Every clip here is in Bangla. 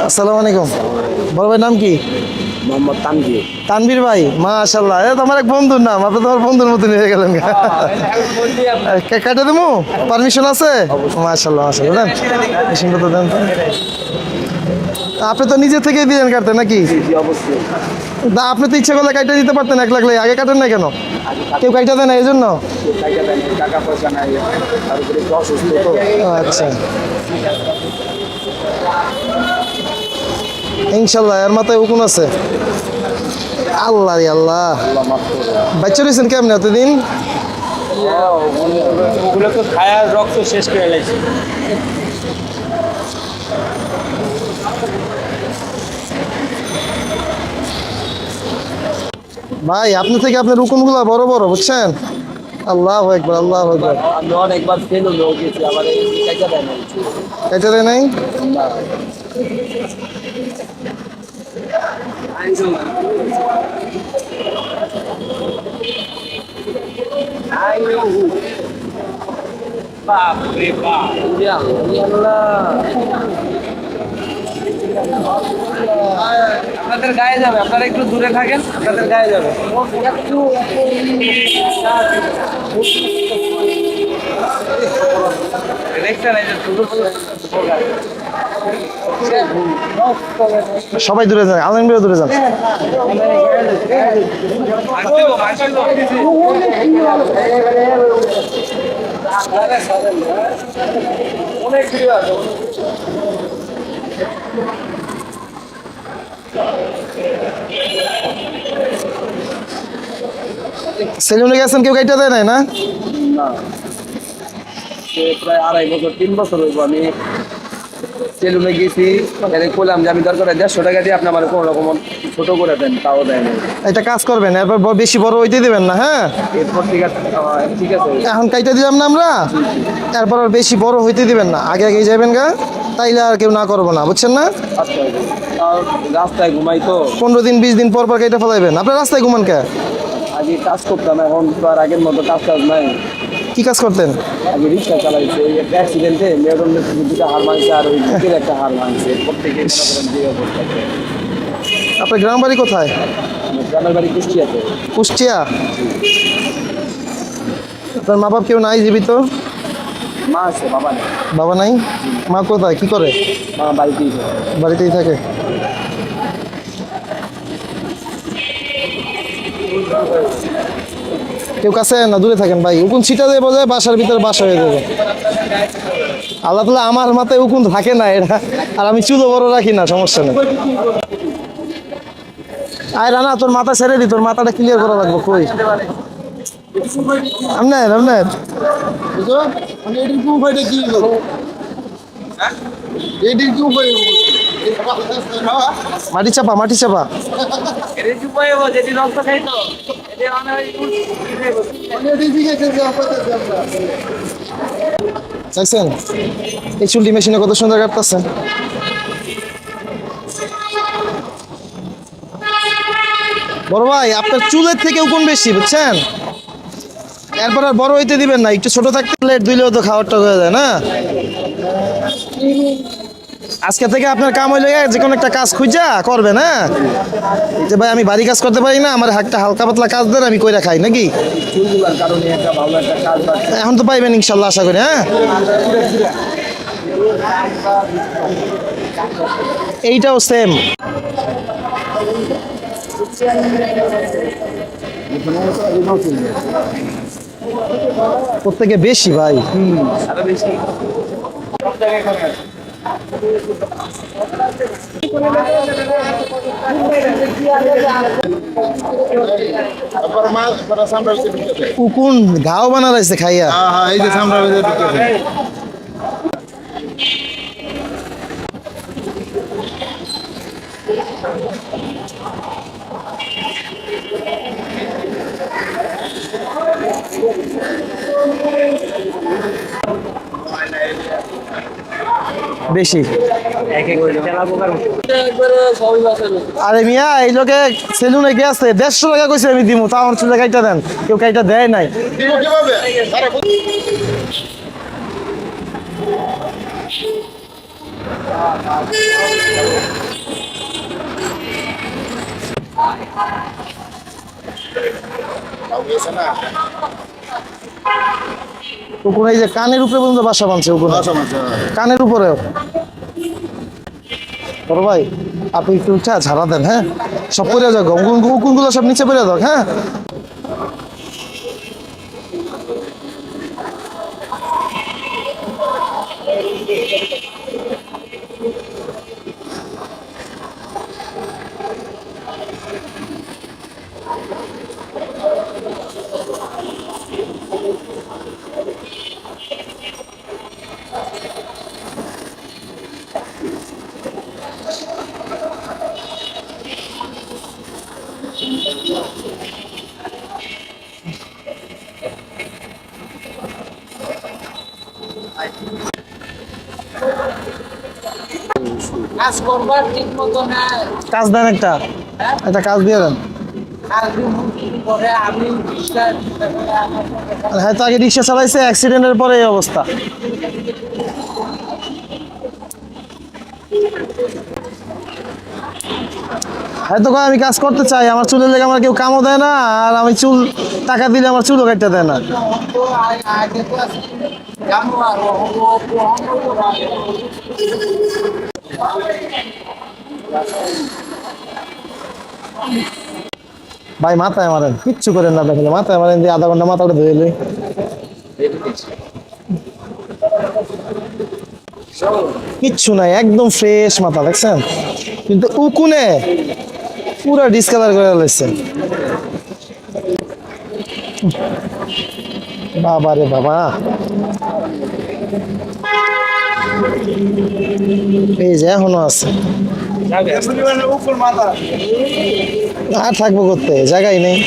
আসসালামু আলাইকুম। বড় ভাই নাম কি? মোহাম্মদ তানভীর। তানভীর ভাই, মাশাআল্লাহ, এটা তো আমার এক বন্ধুর নাম। আপনি তোমার বন্ধুর মতো নিয়ে গেলেন। কেটে দেবো, পারমিশন আছে? মাশাআল্লাহ মাশাআল্লাহ, দেন মেশিনটা তো দেন। আপনি তো নিজে থেকেই দিলেন কাটতে নাকি? জি অবশ্যই। না, আপনি তো ইচ্ছা করলে কাইটা দিতে পারতেন 1 লাখ লাগে, আগে কাটেন না কেন? কেউ কাইটা দেয় না এই জন্য? টাকা পয়সা নাই, তার উপরে একটু অসুস্থ তো। আচ্ছা, ইনশাল্লাহ এর মাথায় উকুন আছে। আল্লাহ রে আল্লাহ, আল্লাহ মাফ করবে। বাচ্চা রয়েছেন কেমন এতদিন? ওগুলো তো খায়ার রক্ত শেষ করে লাইছে। ভাই আপনি থেকে আপনার রুকুনগুলো বড় বড়, বুঝছেন? আল্লাহু আকবার আল্লাহু আকবার। আমি অনেকবার ফেল হলো গেছি, আবার এই টাকা দেয় না কিছু। কেটে দেয় নাই? বাপ রে বাপ, ইয়া আল্লাহ। আপনাদের গায়ে যাবে, আপনারা একটু দূরে থাকেন, আপনাদের গায়ে যাবে। দেখছেন এই যে সবাই দূরে যান, আলমগীর দূরে যান। অনেক ভিডিও আছে। সেলুনে গেছেন, কেউ কাইটা দেয় নাই না? না, সে প্রায় 2.5 বছর 3 বছর হইব আমি সেলুনে গেছি। বললাম যে আমি দরকার 150 টাকা দিয়ে আপনি আমার কোনো রকম ছোট করে দেন, তাও দেয় না। এটা কাজ করবেন, এরপর বেশি বড় হইতে দিবেন না, হ্যাঁ? এরপর ঠিক আছে, ঠিক আছে। এখন কাইটা দিলাম না আমরা, এরপর আর বেশি বড় হইতে দিবেন না, আগে আগেই যাবেন গা, তাইলে আর কেউ না করবো না, বুঝছেন না? আচ্ছা, তাও রাস্তায় ঘুমাই তো। 15 দিন 20 দিন পর পর কাইটা ফেলাইবেন। আপনার রাস্তায় ঘুমান কে? আগে কাজ করতাম, এখন তো আর আগের মতো কাজ নাই। কি কাজ করতেন? আগে রিক্সা চালাইছে, এই একটা অ্যাক্সিডেন্টে মেরুদণ্ডের দুটো হাড় ভাঙছে, আর ওই বুকের একটা হাড় ভাঙছে। প্রত্যেকে মনে করেন যে অবস্থা। আপনার গ্রাম বাড়ি কোথায়? গ্রামের বাড়ি কুষ্টিয়াতে। কুষ্টিয়া? আপনার মা বাপ কেউ নাই জীবিত? মা আছে, বাবা নেই। বাবা নাই? মা কোথায়, কি করে? মা বাড়িতেই থাকে। বাড়িতেই থাকে। কেউ কাছে না দূরে থাকেন ভাই, উকুন ছিটা দিয়ে বোঝায় বাসার ভিতরে বাসা হয়ে যাবে। আল্লাহ তাআলা আমার মাথায় উকুন থাকে না এটা, আর আমি চুলো বড় রাখি না, সমস্যা নেই। আয় রানা, তোর মাথা ছেড়ে দি, তোর মাথাটা ক্লিয়ার করা লাগবে। কই আপনার আপনার মাটি চাপা, মাটি চাপা। চাইছেন এই চুলটি মেশিনে কত সুন্দর কাটতেছেন। বড় ভাই, আপনার চুলের থেকে উকুন বেশি, বুঝছেন? এরপর আর বড় হইতে দিবেন না, একটু ছোট থাকতে প্লেট দিলেও তো খাওয়ারটা হয়ে যায় না। আজকে থেকে আপনার কাম হইলে যে কোনো একটা কাজ খুঁজা করবেন, হ্যাঁ? যে ভাই আমি বাড়ি কাজ করতে পারি না, আমার একটা হালকা পাতলা কাজ দেন, আমি কইরা খাই নাকি। চুলগুলার কারণে একটা ভালো একটা কাজ পাচ্ছে। এখন তো পাইবেন ইনশাল্লাহ, আশা করি, হ্যাঁ? এইটাও সেম। প্রত্যেকে বেশি ভাই। আরো বেশি সব জায়গায় করে। উকুন ঘাও বানাইছে খাইয়া। এই যে সামরা বেশি। আরে মিয়া, এই লোকে সেলুনে গেছে 150 টাকা কইছে আমি দিমু, তাও আমার চুলে কাইটা দেন, কেউ কাইটা দেয় নাই। উকুন এই যে কানের উপরে পর্যন্ত বাসা বাঁধছে উকুন, কানের উপরেও। বড় ভাই আপনি একটু উঠা ঝাড়া দেন, হ্যাঁ সব পরে যাক, উকুনগুলো সব নিচে পড়ে যাক, হ্যাঁ। কাজ করবার ঠিক মতো না, কাজ দেন একটা, একটা কাজ দিয়ে দেন। কাজ করে আমি হ্যাঁ তো আগে রিক্সা চালাইছে, অ্যাক্সিডেন্টের পরে এই অবস্থা। হ্যাঁ তো কয় আমি কাজ করতে চাই, আমার চুলের লেগে আমার কেউ কামও দেয় না, আর আমি চুল টাকা দিলে আমার চুলও কাটতে দেয় না। আগে তো জানো আর ভাই মাথায় মারেন, কিচ্ছু করেন না, দেখলে মাথায় মারেন দিয়ে আধা ঘন্টা মাথাটা ধুয়ে লই। কিচ্ছু নাই, একদম ফ্রেশ মাথা, দেখছেন? কিন্তু উকুনে পুরো ডিসকালার করে লাগছে। বাবা রে বাবা, এই যে এখনো আছে। আর থাকবো করতে জায়গায় নেই।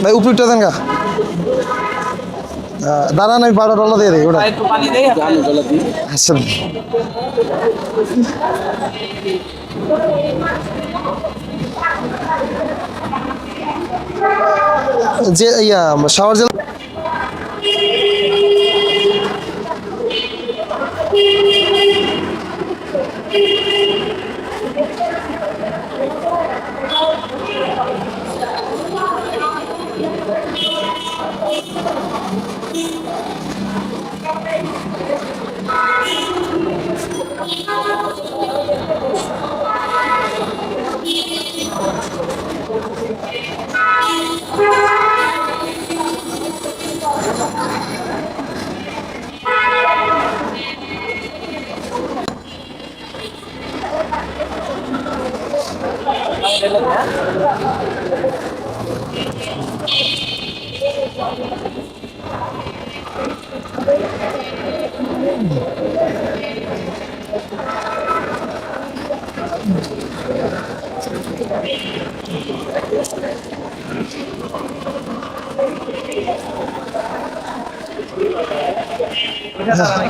ভাই উপরটা দেন গা, দাঁড়ান আমি পাউডার ডলা দিয়ে দিই ওটা। একটু পানি দেই আচ্ছা যে ইয়া শাওয়ার জেল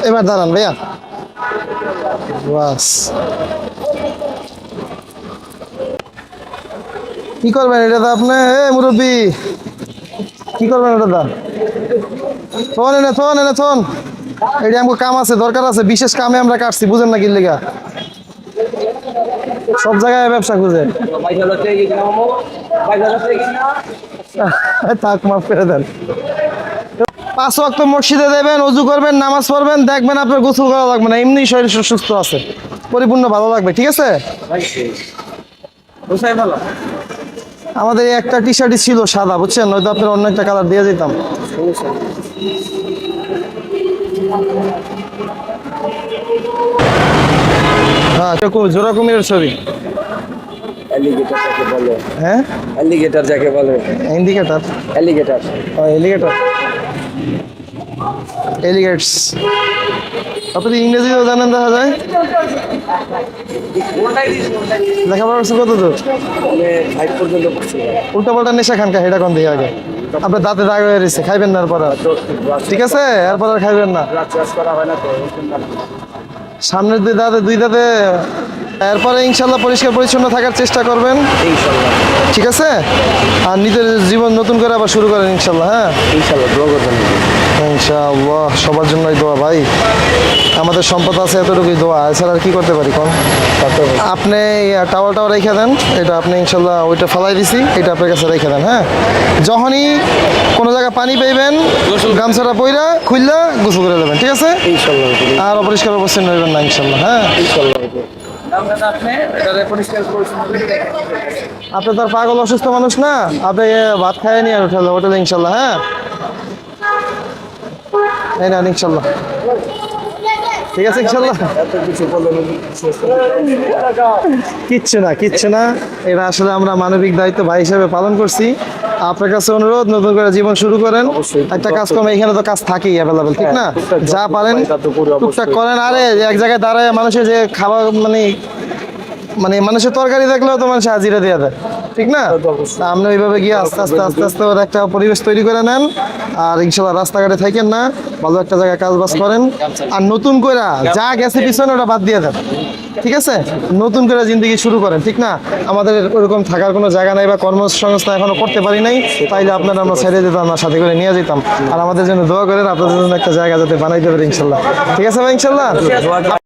এবার দাঁড়ান ভাইয়া, বাস কি করবেন এটা তো আপনি? মুরব্বী কি করবেন এটা দা? থন এনে থন এনে থন, এটা আমাকে কাম আছে, দরকার আছে, বিশেষ কামে আমরা কাটছি, বুঝেন না কি লেগা? সব জায়গায় ব্যবসা খুঁজে। থাক মাফ করে দেন। 5 ওয়াক্ত মসজিদে দেবেন, ওযু করবেন, নামাজ পড়বেন, দেখবেন আপনার গোসল করা লাগবে না, এমনি শরীর সুস্থ আছে, পরিপূর্ণ ভালো লাগবে, ঠিক আছে? আমাদের এই একটা টি শার্টই ছিল সাদা, বুঝছেন, নয়তো আপনার অন্য একটা কালার দিয়ে দিতাম। হ্যাঁ জোড়া কুমিরের ছবি। অ্যালিগেটর যাকে বলে, হ্যাঁ অ্যালিগেটর যাকে বলে, ইন্ডিকেটার, অ্যালিগেটর। এলিগেটর, এলিগেটস। আপনি ইংরেজিও জানেন দেখা যায়। লেখাপড়া করছেন কত দূর? আমি 5 পর্যন্ত পড়ছি। উল্টা পাল্টা নেশা খান কা এটা কোন দিকে আগে? আপনার দাঁতে দাগ হয়ে রয়েছে, খাইবেন না এরপর আর। ঠিক আছে, এরপর আর খাইবেন না। চাষ করা হয় না তো। সামনের দুই দাঁতে এরপরে ইনশাল্লাহ পরিষ্কার পরিচ্ছন্ন থাকার চেষ্টা করবেন, ইনশাল্লাহ, ঠিক আছে? আর নিজের জীবন নতুন করে আবার শুরু করেন ইনশাল্লাহ। হ্যাঁ ইনশাল্লাহ দোয়া করবেন। ইনশাআল্লাহ, সবার জন্যই দোয়া ভাই। আমাদের সম্পদ আছে এতটুকুই, দোয়া এছাড়া আর কি করতে পারি কোন? আপনি টাওয়ালটাও রেখে দেন, এটা আপনি ইনশাল্লাহ ওইটা ফালাই দিছি, এটা আপনার কাছে রেখে দেন। হ্যাঁ, যখনই কোনো জায়গায় পানি পাইবেন গামছাটা পইরা খুললা গোসল করে দেবেন, ঠিক আছে? ইনশাল্লাহ, আর অপরিষ্কার অবস্থা হইবেন না ইনশাল্লাহ। হ্যাঁ, ইনশাল্লাহ। আপনি এটারে পরিষ্কার পরিচ্ছন্ন আপনি তো আর পাগল অসুস্থ মানুষ না, আপনি ভাত খাইয়ে নিয়ে হোটেলে হোটেলে ইনশাল্লাহ। হ্যাঁ, এই না ইনশাল্লাহ, ঠিক আছে ইনশাল্লাহ। এত কিছু বললেন, কিচ্ছু না, এটা আসলে আমরা মানবিক দায়িত্ব ভাই হিসেবে পালন করছি। আপনার কাছে অনুরোধ, নতুন করে জীবন শুরু করেন। একটা কাজ করেন, এখানে তো কাজ থাকেই অ্যাভেলেবেল, ঠিক না? যা পারেন টুকটাক করেন। আরে এক জায়গায় দাঁড়ায় মানুষের যে খাবার মানে মানুষের তরকারি দেখলেও তো মানুষ হাজিরা দিয়ে দেয়, ঠিক না? তা আপনি ওইভাবে গিয়ে আস্তে আস্তে ওর একটা পরিবেশ তৈরি করে নেন। আর ইনশাল্লাহ রাস্তাঘাটে থাকেন না, ভালো একটা জায়গায় কাজ বাজ করেন। আর নতুন করে যা গেছে পিছনে ওটা বাদ দিয়ে দেন, ঠিক আছে? নতুন করে জিন্দগি শুরু করেন, ঠিক না? আমাদের ওরকম থাকার কোনো জায়গা নাই বা কর্মসংস্থান এখনো করতে পারি নাই, তাইলে আপনারা আমরা ছেড়ে দিতাম, আমরা সাথে করে নিয়ে যেতাম। আর আমাদের জন্য দোয়া করেন, আপনাদের জন্য একটা জায়গা যাতে বানাইতে পারি ইনশাল্লাহ, ঠিক আছে ভাই ইনশাল্লাহ।